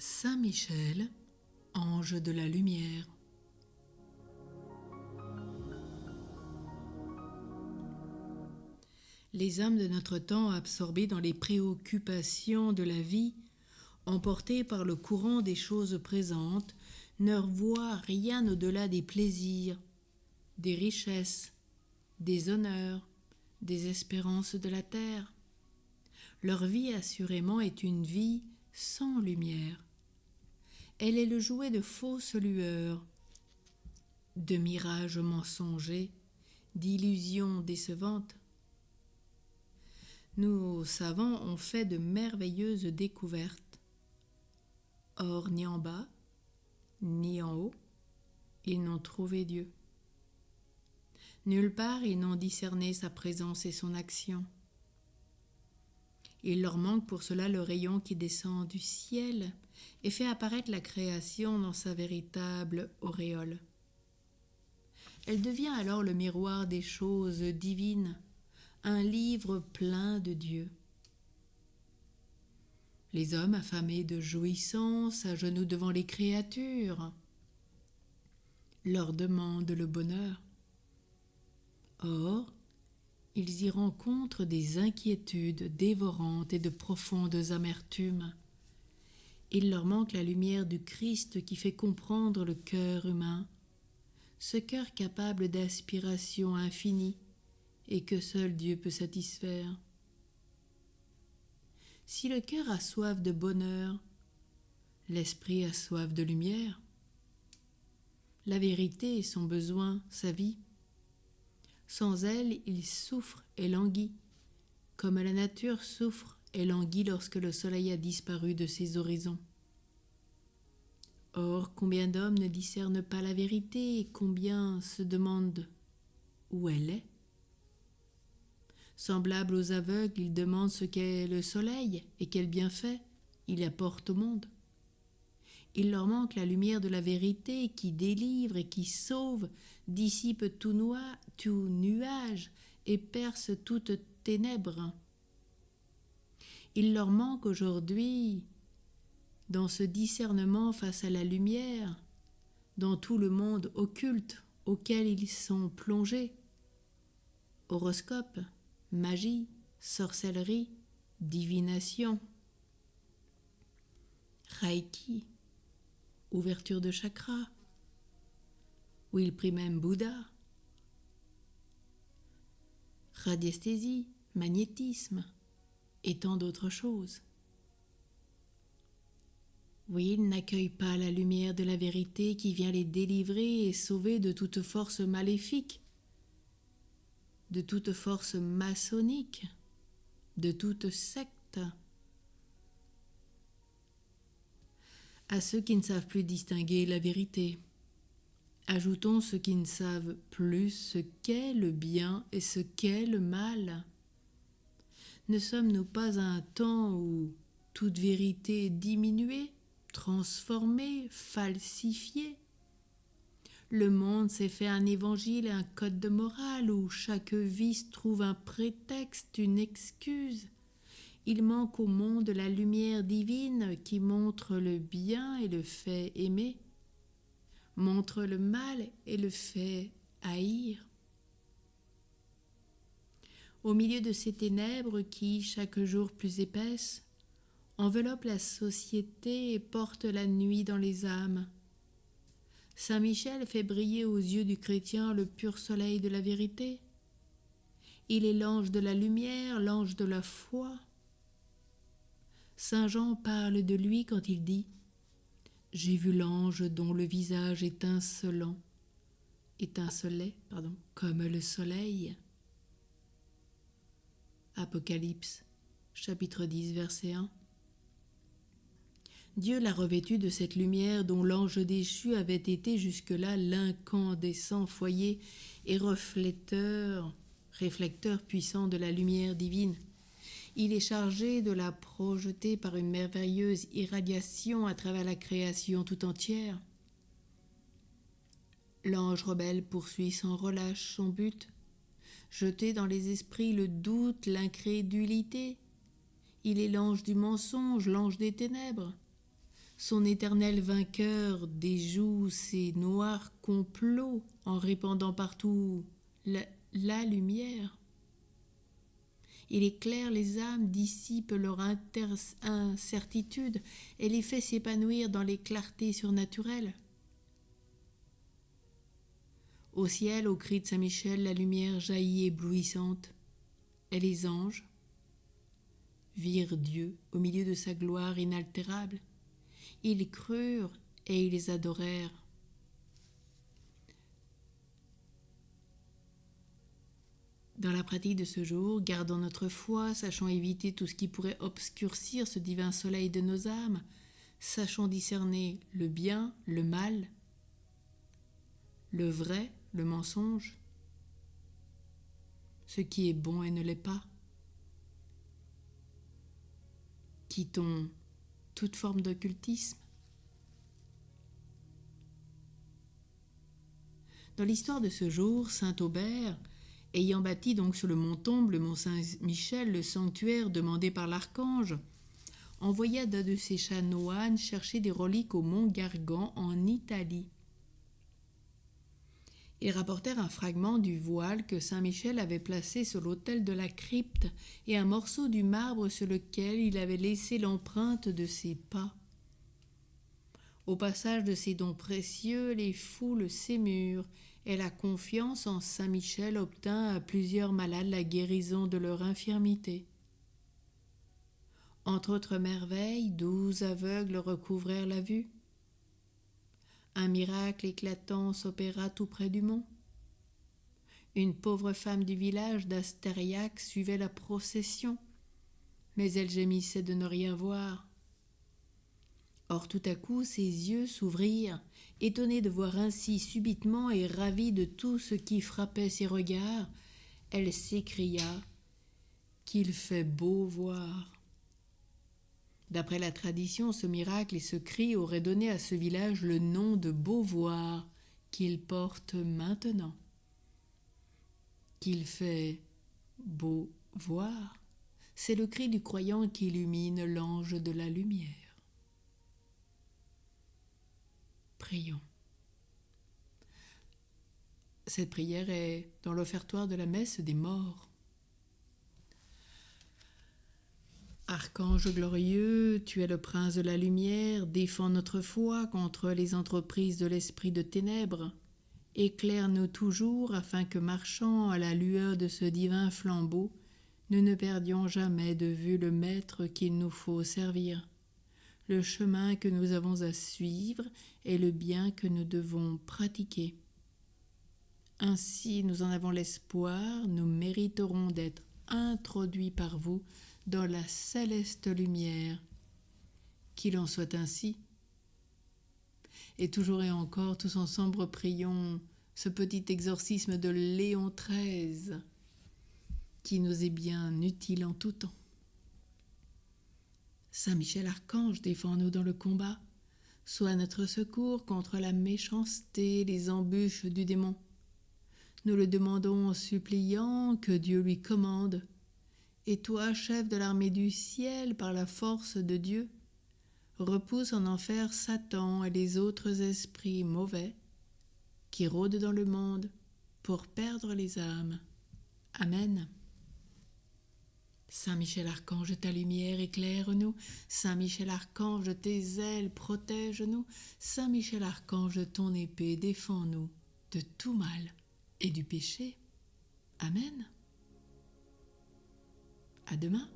Saint Michel, ange de la lumière. Les âmes de notre temps, absorbées dans les préoccupations de la vie, emportées par le courant des choses présentes, ne voient rien au-delà des plaisirs, des richesses, des honneurs, des espérances de la terre. Leur vie, assurément, est une vie sans lumière. Elle est le jouet de fausses lueurs, de mirages mensongers, d'illusions décevantes. Nos savants ont fait de merveilleuses découvertes. Or, ni en bas, ni en haut, ils n'ont trouvé Dieu. Nulle part ils n'ont discerné sa présence et son action. Il leur manque pour cela le rayon qui descend du ciel et fait apparaître la création dans sa véritable auréole. Elle devient alors le miroir des choses divines, un livre plein de Dieu. Les hommes affamés de jouissance, à genoux devant les créatures, leur demandent le bonheur. Or, ils y rencontrent des inquiétudes dévorantes et de profondes amertumes. Il leur manque la lumière du Christ qui fait comprendre le cœur humain, ce cœur capable d'aspiration infinie et que seul Dieu peut satisfaire. Si le cœur a soif de bonheur, l'esprit a soif de lumière. La vérité est son besoin, sa vie. Sans elle, il souffre et languit, comme la nature souffre et languit lorsque le soleil a disparu de ses horizons. Or, combien d'hommes ne discernent pas la vérité et combien se demandent où elle est? Semblables aux aveugles, ils demandent ce qu'est le soleil et quel bienfait il apporte au monde. Il leur manque la lumière de la vérité qui délivre et qui sauve, dissipe tout nuage et perce toute ténèbre. Il leur manque aujourd'hui, dans ce discernement face à la lumière, dans tout le monde occulte auquel ils sont plongés, horoscope, magie, sorcellerie, divination, reiki, ouverture de chakra, où il prie même Bouddha, radiesthésie, magnétisme et tant d'autres choses. Oui, ils n'accueillent pas la lumière de la vérité qui vient les délivrer et sauver de toute force maléfique, de toute force maçonnique, de toute secte. À ceux qui ne savent plus distinguer la vérité, ajoutons ceux qui ne savent plus ce qu'est le bien et ce qu'est le mal. Ne sommes-nous pas à un temps où toute vérité est diminuée, transformée, falsifiée? Le monde s'est fait un évangile et un code de morale où chaque vice trouve un prétexte, une excuse. Il manque au monde la lumière divine qui montre le bien et le fait aimer, montre le mal et le fait haïr. Au milieu de ces ténèbres qui, chaque jour plus épaisses, enveloppent la société et portent la nuit dans les âmes, Saint Michel fait briller aux yeux du chrétien le pur soleil de la vérité. Il est l'ange de la lumière, l'ange de la foi. Saint Jean parle de lui quand il dit « J'ai vu l'ange dont le visage étincelait, comme le soleil. » Apocalypse, chapitre 10, verset 1. Dieu l'a revêtu de cette lumière dont l'ange déchu avait été jusque-là l'incandescent foyer et réflecteur puissant de la lumière divine. Il est chargé de la projeter par une merveilleuse irradiation à travers la création tout entière. L'ange rebelle poursuit sans relâche son but, jeter dans les esprits le doute, l'incrédulité. Il est l'ange du mensonge, l'ange des ténèbres. son éternel vainqueur déjoue ses noirs complots en répandant partout la lumière. Il éclaire les âmes, dissipe leur incertitude et les fait s'épanouir dans les clartés surnaturelles. Au ciel, au cri de Saint-Michel, la lumière jaillit éblouissante, et les anges virent Dieu au milieu de sa gloire inaltérable. Ils crurent et ils les adorèrent. Dans la pratique de ce jour, gardons notre foi, sachons éviter tout ce qui pourrait obscurcir ce divin soleil de nos âmes, sachons discerner le bien, le mal, le vrai, le mensonge, ce qui est bon et ne l'est pas. Quittons toute forme d'occultisme. Dans l'histoire de ce jour, saint Aubert, ayant bâti donc sur le mont Tombe, le mont Saint-Michel, le sanctuaire demandé par l'archange, envoya d'un de ses chanoines chercher des reliques au mont Gargan en Italie. Ils rapportèrent un fragment du voile que saint Michel avait placé sur l'autel de la crypte et un morceau du marbre sur lequel il avait laissé l'empreinte de ses pas. Au passage de ces dons précieux, les foules s'émurent et la confiance en saint Michel obtint à plusieurs malades la guérison de leur infirmité. Entre autres merveilles, 12 aveugles recouvrèrent la vue. Un miracle éclatant s'opéra tout près du mont. Une pauvre femme du village d'Astériac suivait la procession, mais elle gémissait de ne rien voir. Or tout à coup ses yeux s'ouvrirent, étonnée de voir ainsi subitement et ravie de tout ce qui frappait ses regards, elle s'écria « Qu'il fait beau voir !» D'après la tradition, ce miracle et ce cri auraient donné à ce village le nom de Beauvoir qu'il porte maintenant. Qu'il fait beau voir, c'est le cri du croyant qui illumine l'ange de la lumière. Prions. Cette prière est dans l'offertoire de la messe des morts. Archange glorieux, tu es le prince de la lumière, défends notre foi contre les entreprises de l'esprit de ténèbres. Éclaire-nous toujours afin que, marchant à la lueur de ce divin flambeau, nous ne perdions jamais de vue le maître qu'il nous faut servir, le chemin que nous avons à suivre et le bien que nous devons pratiquer. Ainsi, nous en avons l'espoir, nous mériterons d'être introduits par vous dans la céleste lumière. Qu'il en soit ainsi. Et toujours et encore, tous ensemble, prions ce petit exorcisme de Léon XIII, qui nous est bien utile en tout temps. Saint Michel Archange, défends-nous dans le combat. Sois notre secours contre la méchanceté, les embûches du démon. Nous le demandons en suppliant que Dieu lui commande. Et toi, chef de l'armée du ciel, par la force de Dieu, repousse en enfer Satan et les autres esprits mauvais qui rôdent dans le monde pour perdre les âmes. Amen. Saint Michel Archange, ta lumière éclaire-nous. Saint Michel Archange, tes ailes protège-nous. Saint Michel Archange, ton épée défends-nous de tout mal et du péché. Amen. À demain.